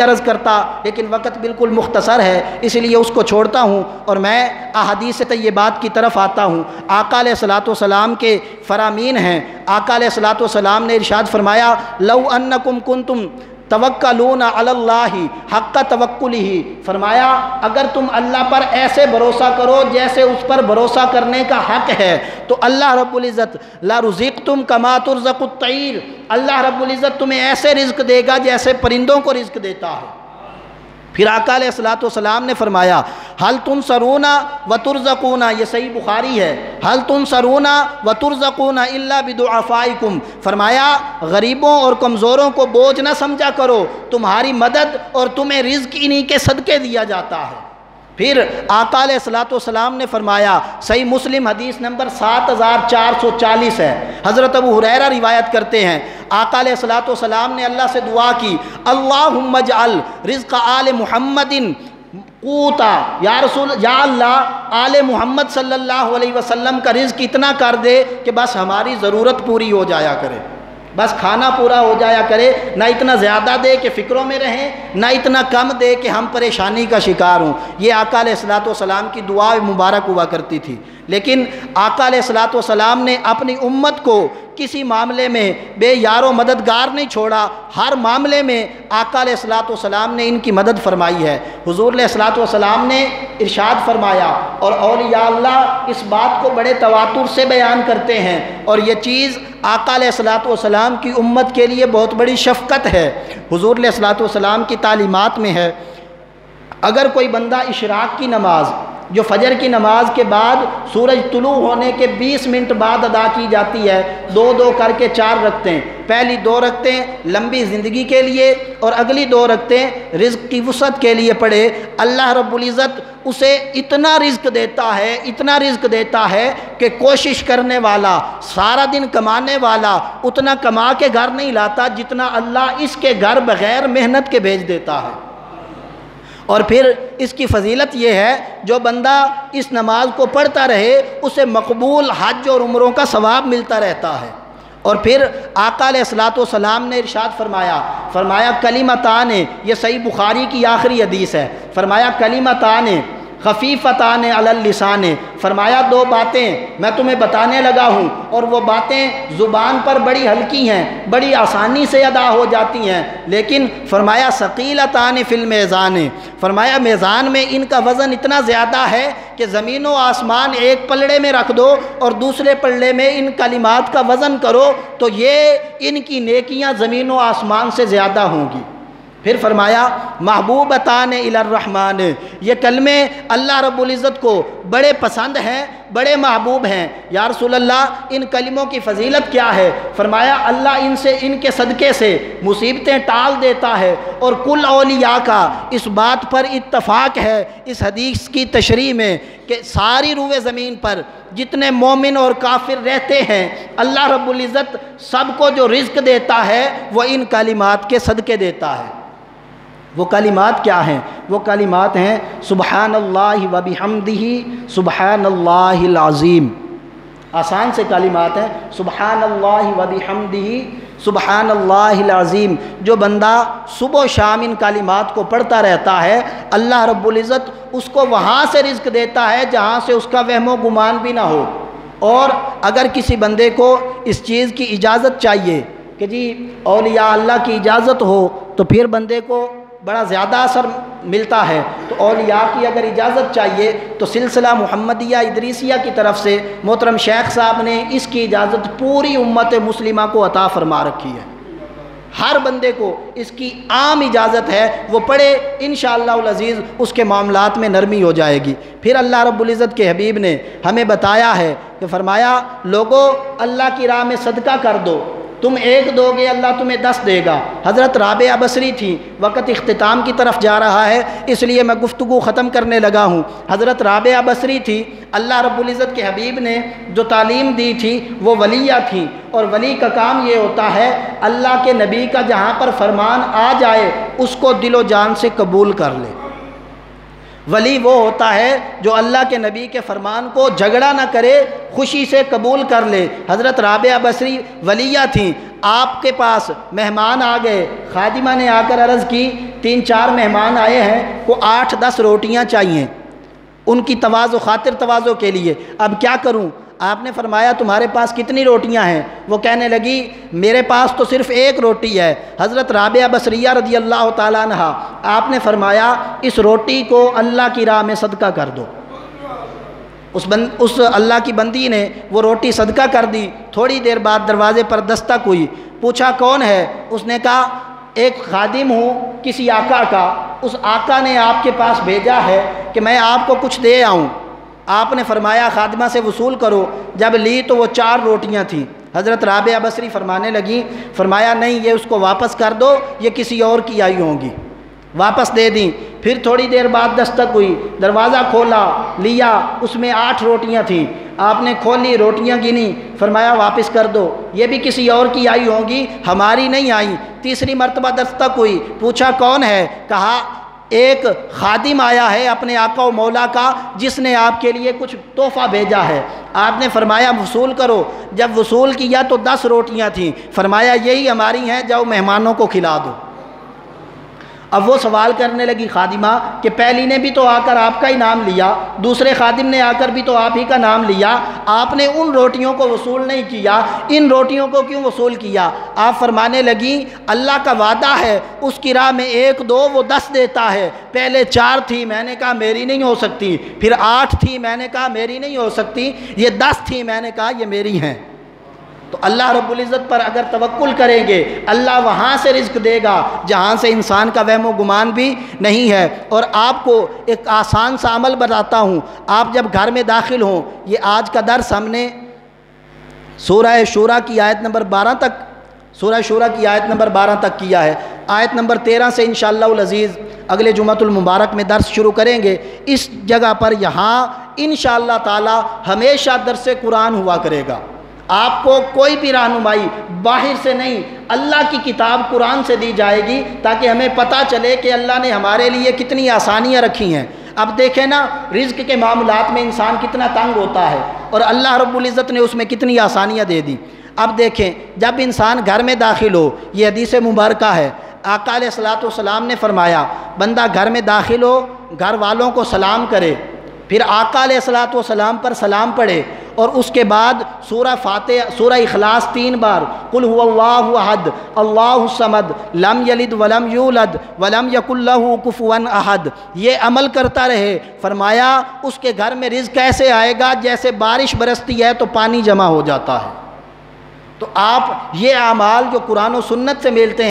عرض کرتا، لیکن وقت بالکل مختصر ہے، اس لیے اس کو چھوڑتا ہوں اور میں احادیث طیبات کی طرف آتا ہوں۔ آقا علیہ الصلوۃ والسلام کے فرامین ہیں۔ آقا علیہ الصلوۃ والسلام نے ارشاد فرمایا، لو انکم کنتم توکلون علی اللہ حق توکلہ، فرمایا اگر تم اللہ پر ایسے بھروسہ کرو جیسے اس پر بھروسہ کرنے کا حق ہے تو اللہ رب العزت لرزقتم کما ترزق الطیر، اللہ رب العزت تمہیں ایسے رزق دے گا جیسے پرندوں کو رزق دیتا ہے۔ پھر آقا علیہ الصلوۃ والسلام نے فرمایا، حل تنصرون وترزقون، یہ صحیح بخاری ہے، حل تنصرون وترزقون الا بدعفائکم، فرمایا غریبوں اور کمزوروں کو بوجھ نہ سمجھا کرو، تمہاری مدد اور تمہیں رزق انہی کے صدقے دیا جاتا ہے۔ پھر آقا علیہ الصلوۃ والسلام نے فرمایا، صحیح مسلم حدیث نمبر 7440 ہے، حضرت ابو ہریرہ روایت کرتے ہیں، آقا علیہ الصلوۃ والسلام نے اللہ سے دعا کی، اللہم اجعل رزق آل محمد قوتا، یا اللہ آل محمد صلی اللہ علیہ وسلم کا رزق اتنا کر دے کہ بس ہماری ضرورت پوری ہو جایا کرے، بس کھانا پورا ہو جایا کرے، نہ اتنا زیادہ دے کہ فکروں میں رہیں، نہ اتنا کم دے کہ ہم پریشانی کا شکار ہوں۔ یہ آقا علیہ الصلوۃ والسلام کی دعا مبارک ہوا کرتی تھی۔ لیکن آقا علیہ الصلوۃ والسلام نے اپنی امت کو کسی معاملے میں بے یار و مددگار نہیں چھوڑا، ہر معاملے میں آقا علیہ الصلوۃ والسلام نے ان کی مدد فرمائی ہے۔ حضور علیہ الصلوۃ والسلام نے ارشاد فرمایا، اور اولیاء اللہ اس بات کو بڑے تواتر سے بیان کرتے ہیں، اور یہ چیز آقا علیہ الصلوۃ والسلام کی امت کے لیے بہت بڑی شفقت ہے۔ حضور علیہ الصلوۃ والسلام کی تعلیمات میں ہے، اگر کوئی بندہ اشراق کی نماز جو فجر کی نماز کے بعد سورج طلوع ہونے کے 20 منٹ بعد ادا کی جاتی ہے، دو کر کے 4 رکعتیں، پہلی 2 رکعتیں لمبی زندگی کے لیے اور اگلی 2 رکعتیں رزق کی وسعت کے لیے پڑھے، اللہ رب العزت اسے اتنا رزق دیتا ہے کہ کوشش کرنے والا، سارا دن کمانے والا اتنا کما کے گھر نہیں لاتا جتنا اللہ اس کے گھر بغیر محنت کے بھیج دیتا ہے۔ اور پھر اس کی فضیلت یہ ہے، جو بندہ اس نماز کو پڑھتا رہے اسے مقبول حج اور عمروں کا ثواب ملتا رہتا ہے۔ اور پھر آقا علیہ الصلوۃ والسلام نے ارشاد فرمایا کلمتان، یہ صحیح بخاری کی آخری حدیث ہے، فرمایا کلمتان خفیفتان علی اللسان، فرمایا 2 باتیں میں تمہیں بتانے لگا ہوں اور وہ باتیں زبان پر بڑی ہلکی ہیں، بڑی آسانی سے ادا ہو جاتی ہیں، لیکن فرمایا ثقیلتان فی المیزان، فرمایا میزان میں ان کا وزن اتنا زیادہ ہے کہ زمین و آسمان ایک پلڑے میں رکھ دو اور دوسرے پلڑے میں ان کلمات کا وزن کرو تو یہ ان کی نیکیاں زمین و آسمان سے زیادہ ہوں گی۔ پھر فرمایا محبوبتان الی الرحمن، یہ کلمے اللہ رب العزت کو بڑے پسند ہیں، بڑے محبوب ہیں۔ یا رسول اللہ ان کلموں کی فضیلت کیا ہے؟ فرمایا اللہ ان کے صدقے سے مصیبتیں ٹال دیتا ہے، اور کل اولیاء کا اس بات پر اتفاق ہے اس حدیث کی تشریح میں کہ ساری روئے زمین پر جتنے مومن اور کافر رہتے ہیں اللہ رب العزت سب کو جو رزق دیتا ہے وہ ان کلمات کے صدقے دیتا ہے۔ وہ کلمات کیا ہیں؟ وہ کلمات ہیں سبحان اللہ و بحمدہ سبحان اللہ العظیم، آسان سے کلمات ہیں، سبحان اللہ و بحمدہ سبحان اللہ العظیم۔ جو بندہ صبح و شام ان کلمات کو پڑھتا رہتا ہے اللہ رب العزت اس کو وہاں سے رزق دیتا ہے جہاں سے اس کا وہم و گمان بھی نہ ہو۔ اور اگر کسی بندے کو اس چیز کی اجازت چاہیے کہ جی اولیاء اللہ کی اجازت ہو تو پھر بندے کو بڑا زیادہ اثر ملتا ہے، تو اولیاء کی اگر اجازت چاہیے تو سلسلہ محمدیہ ادریسیہ کی طرف سے محترم شیخ صاحب نے اس کی اجازت پوری امت مسلمہ کو عطا فرما رکھی ہے۔ ہر بندے کو اس کی عام اجازت ہے، وہ پڑھے انشاءاللہ العزیز اس کے معاملات میں نرمی ہو جائے گی۔ پھر اللہ رب العزت کے حبیب نے ہمیں بتایا ہے کہ فرمایا لوگو اللہ کی راہ میں صدقہ کر دو، تم 1 دو گے اللہ تمہیں 10 دے گا۔ حضرت رابعہ بصری تھی، وقت اختتام کی طرف جا رہا ہے اس لیے میں گفتگو ختم کرنے لگا ہوں۔ حضرت رابعہ بصری تھی، اللہ رب العزت کے حبیب نے جو تعلیم دی تھی وہ ولیہ تھی، اور ولی کا کام یہ ہوتا ہے اللہ کے نبی کا جہاں پر فرمان آ جائے اس کو دل و جان سے قبول کر لے۔ ولی وہ ہوتا ہے جو اللہ کے نبی کے فرمان کو جھگڑا نہ کرے، خوشی سے قبول کر لے۔ حضرت رابعہ بصری ولیہ تھیں، آپ کے پاس مہمان آ گئے، خادمہ نے آ کر عرض کی 3-4 مہمان آئے ہیں، کو 8-10 روٹیاں چاہیے ان کی تواضع، خاطر تواضع کے لیے، اب کیا کروں؟ آپ نے فرمایا تمہارے پاس کتنی روٹیاں ہیں؟ وہ کہنے لگی میرے پاس تو صرف 1 روٹی ہے۔ حضرت رابعہ بصریہ رضی اللہ تعالیٰ عنہ، آپ نے فرمایا اس روٹی کو اللہ کی راہ میں صدقہ کر دو۔ اس اللہ کی بندی نے وہ روٹی صدقہ کر دی۔ تھوڑی دیر بعد دروازے پر دستک ہوئی، پوچھا کون ہے؟ اس نے کہا ایک خادم ہوں کسی آقا کا، اس آقا نے آپ کے پاس بھیجا ہے کہ میں آپ کو کچھ دے آؤں۔ آپ نے فرمایا خادمہ سے وصول کرو۔ جب لی تو وہ 4 روٹیاں تھیں۔ حضرت رابعہ بصری فرمانے لگی، فرمایا نہیں یہ اس کو واپس کر دو، یہ کسی اور کی آئی ہوں گی، واپس دے دیں۔ پھر تھوڑی دیر بعد دستک ہوئی، دروازہ کھولا، لیا، اس میں 8 روٹیاں تھیں۔ آپ نے کھولی، روٹیاں گنی، فرمایا واپس کر دو، یہ بھی کسی اور کی آئی ہوں گی، ہماری نہیں آئی۔ تیسری مرتبہ دستک ہوئی، پوچھا کون ہے؟ کہا ایک خادم آیا ہے اپنے آقا و مولا کا، جس نے آپ کے لیے کچھ تحفہ بھیجا ہے۔ آپ نے فرمایا وصول کرو۔ جب وصول کیا تو 10 روٹیاں تھیں، فرمایا یہی ہماری ہیں، جاؤ مہمانوں کو کھلا دو۔ اب وہ سوال کرنے لگی خادمہ کہ پہلی نے بھی تو آ کر آپ کا ہی نام لیا، دوسرے خادم نے آ کر بھی تو آپ ہی کا نام لیا، آپ نے ان روٹیوں کو وصول نہیں کیا، ان روٹیوں کو کیوں وصول کیا؟ آپ فرمانے لگی اللہ کا وعدہ ہے اس کی راہ میں 1-2 وہ 10 دیتا ہے۔ پہلے 4 تھی، میں نے کہا میری نہیں ہو سکتی، پھر 8 تھی، میں نے کہا میری نہیں ہو سکتی، یہ 10 تھی، میں نے کہا یہ میری ہیں۔ تو اللہ رب العزت پر اگر توکل کریں گے، اللہ وہاں سے رزق دے گا جہاں سے انسان کا وہم و گمان بھی نہیں ہے۔ اور آپ کو ایک آسان سا عمل بتاتا ہوں، آپ جب گھر میں داخل ہوں، یہ آج کا درس ہم نے سورہ شورى کی آیت نمبر 12 تک، سورہ شورى کی آیت نمبر 12 تک کیا ہے۔ آیت نمبر 13 سے انشاءاللہ العزیز اگلے جمعۃ المبارک میں درس شروع کریں گے۔ اس جگہ پر یہاں انشاءاللہ تعالی ہمیشہ درس قرآن ہوا کرے گا۔ آپ کو کوئی بھی رہنمائی باہر سے نہیں، اللہ کی کتاب قرآن سے دی جائے گی، تاکہ ہمیں پتہ چلے کہ اللہ نے ہمارے لیے کتنی آسانیاں رکھی ہیں۔ اب دیکھیں نا، رزق کے معاملات میں انسان کتنا تنگ ہوتا ہے، اور اللہ رب العزت نے اس میں کتنی آسانیاں دے دی۔ اب دیکھیں جب انسان گھر میں داخل ہو، یہ حدیث مبارکہ ہے، آقا علیہ الصلوۃ والسلام نے فرمایا بندہ گھر میں داخل ہو، گھر والوں کو سلام کرے، پھر آقا علیہ الصلوۃ والسلام پر سلام پڑھے، اور اس کے بعد سورہ فاتحہ، سورہ اخلاص 3 بار، قل هو اللہ احد اللہ الصمد لم یلد ولم یولد ولم یکن لہ کفوا احد، یہ عمل کرتا رہے۔ فرمایا اس کے گھر میں رزق کیسے آئے گا؟ جیسے بارش برستی ہے تو پانی جمع ہو جاتا ہے۔ تو آپ یہ اعمال جو قرآن و سنت سے ملتے ہیں